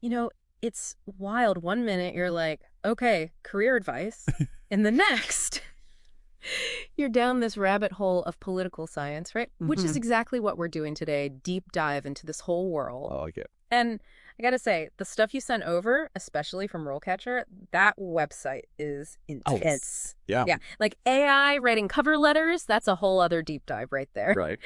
You know, it's wild. One minute you're like, okay, career advice. And the next, you're down this rabbit hole of political science, right? Which is exactly what we're doing today, deep dive into this whole I world. like it. And I gotta say, the stuff you sent over, especially from RoleCatcher, that website is Oh, intense. yeah. Yeah, like AI writing cover letters, that's a whole other deep dive right there. Right.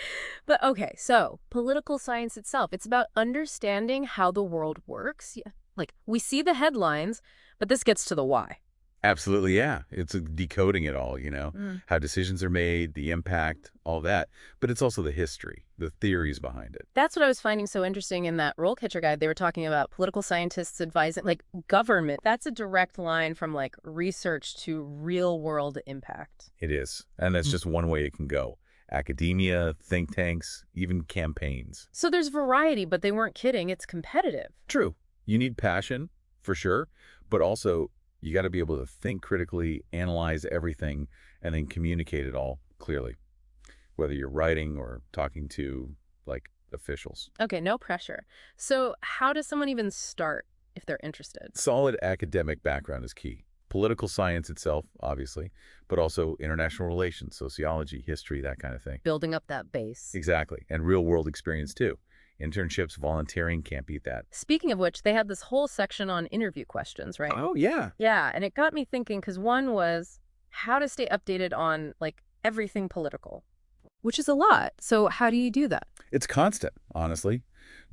But okay, so political science itself, it's about understanding how the world works. Yeah. Like, we see the headlines, but this gets to the why. Absolutely, yeah. It's decoding it all, Mm. how decisions are made, the impact, all that. But it's also the history, the theories behind it. That's what I was finding so interesting in that RoleCatcher guide. They were talking about political scientists advising, like, government. That's a direct line from, like, research to real-world impact. It is. And that's Mm. just one way it can go. Academia, think tanks, even campaigns. So there's variety, but they weren't kidding. It's competitive. True. You need passion, for sure. But also, you got to be able to think critically, analyze everything, and then communicate it all clearly, whether you're writing or talking to, like, officials. Okay, no pressure. So how does someone even start if they're interested? Solid academic background is key. Political science itself, obviously, but also international relations, sociology, history, that kind of thing. Building up that base. Exactly. And real-world experience, too. Internships, volunteering, can't beat that. Speaking of which, they had this whole section on interview questions, right? Oh, yeah. Yeah, and it got me thinking because one was how to stay updated on like everything political, which is a lot. So how do you do that? It's constant, honestly.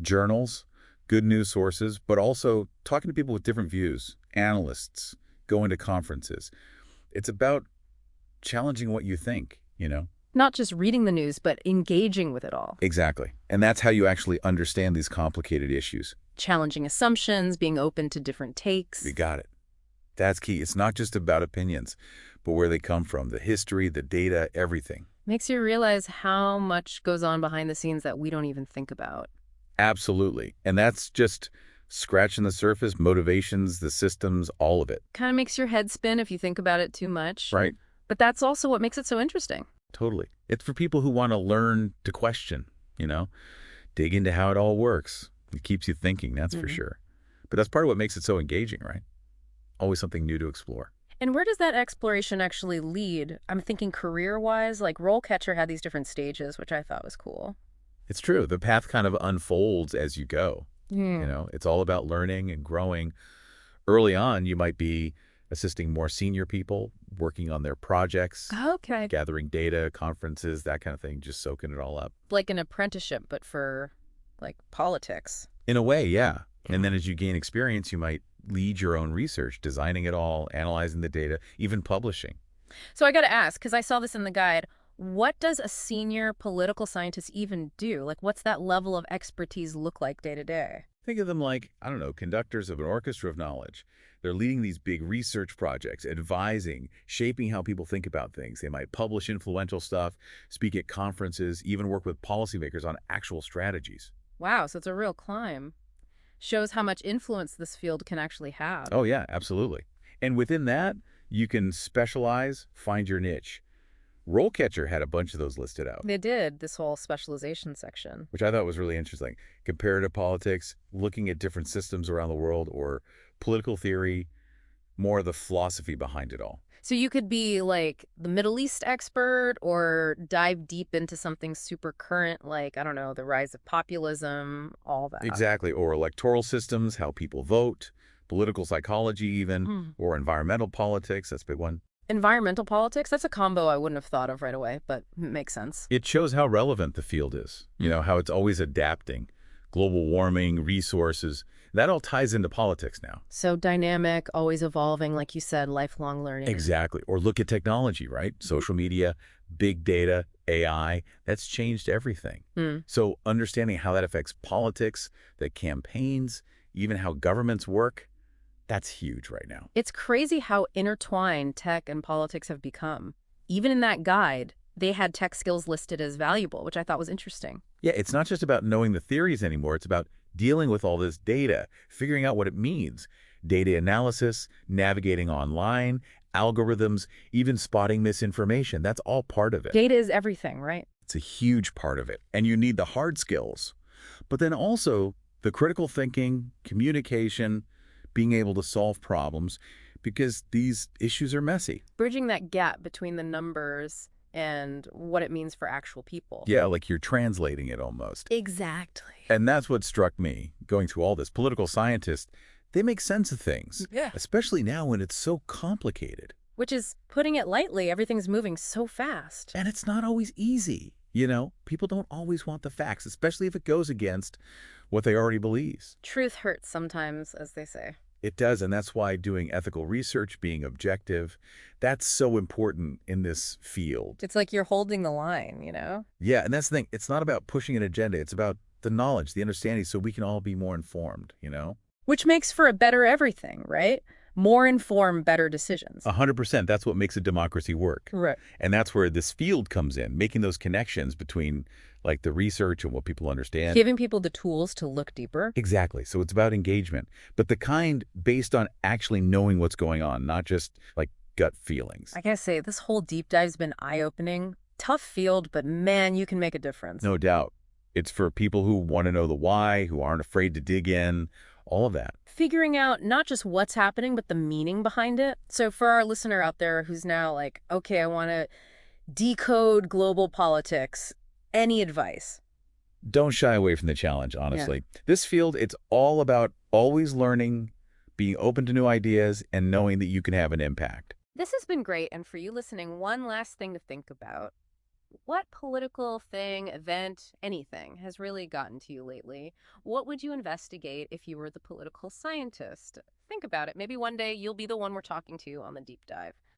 Journals, good news sources, but also talking to people with different views, analysts, going to conferences. It's about challenging what you think. Not just reading the news, but engaging with it all. Exactly. And that's how you actually understand these complicated issues. Challenging assumptions, being open to different takes. You got it. That's key. It's not just about opinions, but where they come from, the history, the data, everything. Makes you realize how much goes on behind the scenes that we don't even think about. Absolutely. And that's just scratching the surface, motivations, the systems, all of it. Kind of makes your head spin if you think about it too much. Right? But that's also what makes it so interesting. Totally. It's for people who want to learn to question, dig into how it all works. It keeps you thinking, that's for sure. But that's part of what makes it so engaging, right? Always something new to explore. And where does that exploration actually lead? I'm thinking career-wise, like RoleCatcher had these different stages, which I thought was cool. It's true. The path kind of unfolds as you go. Hmm. It's all about learning and growing. Early on, you might be assisting more senior people, working on their projects, Okay. gathering data, conferences, that kind of thing, just soaking it all up. Like an apprenticeship, but for like politics. In a way, yeah. And then as you gain experience, you might lead your own research, designing it all, analyzing the data, even publishing. So I got to ask, because I saw this in the guide, what does a senior political scientist even do? Like, what's that level of expertise look like day to day? Think of them like, I don't know, conductors of an orchestra of knowledge. They're leading these big research projects, advising, shaping how people think about things. They might publish influential stuff, speak at conferences, even work with policymakers on actual strategies. Wow, so it's a real climb. Shows how much influence this field can actually have. Oh, yeah, absolutely. And within that, you can specialize, find your niche. RoleCatcher had a bunch of those listed out, They did this whole specialization section. which I thought was really interesting. Comparative politics, looking at different systems around the world, or political theory, more of the philosophy behind it all. So you could be like the Middle East expert or dive deep into something super current, like, I don't know, the rise of populism, all that. Exactly. Or electoral systems, how people vote, political psychology even, Hmm. or environmental politics. That's a big one. Environmental politics, that's a combo I wouldn't have thought of right away, but makes sense. It shows how relevant the field is, how it's always adapting. Global warming, resources, that all ties into politics now. So dynamic, always evolving, like you said, lifelong learning. Exactly. Or look at technology, right? Social media, big data, AI, that's changed everything. Hmm. So understanding how that affects politics, the campaigns, even how governments work, that's huge right now. It's crazy how intertwined tech and politics have become. Even in that guide, they had tech skills listed as valuable, which I thought was interesting. Yeah, it's not just about knowing the theories anymore. It's about dealing with all this data, figuring out what it means. Data analysis, navigating online, algorithms, even spotting misinformation. That's all part of it. Data is everything, right? It's a huge part of it. And you need the hard skills. But then also The critical thinking, communication, being able to solve problems, because these issues are messy. Bridging that gap between the numbers and what it means for actual people. Yeah, like you're translating it almost. Exactly. And that's what struck me, going through all this. Political scientists, they make sense of things, Yeah. especially now when it's so complicated. Which is, putting it lightly, everything's moving so fast. And it's not always easy. You know, people don't always want the facts, especially if it goes against what they already believe. Truth hurts sometimes, as they say. It does, and that's why doing ethical research, being objective, that's so important in this field. It's like you're holding the line, you know? Yeah, and that's the thing. It's not about pushing an agenda. It's about the knowledge, the understanding, so we can all be more informed, you know? Which makes for a better everything, right? More informed, better decisions. 100%. That's what makes a democracy work. Right. And that's where this field comes in, making those connections between, like, the research and what people understand. Giving people the tools to look deeper. Exactly. So it's about engagement, but the kind based on actually knowing what's going on, not just, like, gut feelings. I gotta say, this whole deep dive's been eye-opening. Tough field, but man, you can make a difference. No doubt. It's for people who want to know the why, who aren't afraid to dig in, all of that. Figuring out not just what's happening, but the meaning behind it. So for our listener out there who's now like, okay, I want to decode global politics, any advice? Don't shy away from the challenge, honestly. This field, it's all about always learning, being open to new ideas, and knowing that you can have an impact. This has been great, and for you listening, one last thing to think about. What political thing, event, anything has really gotten to you lately? What would you investigate if you were the political scientist? Think about it. Maybe one day you'll be the one we're talking to on the deep dive.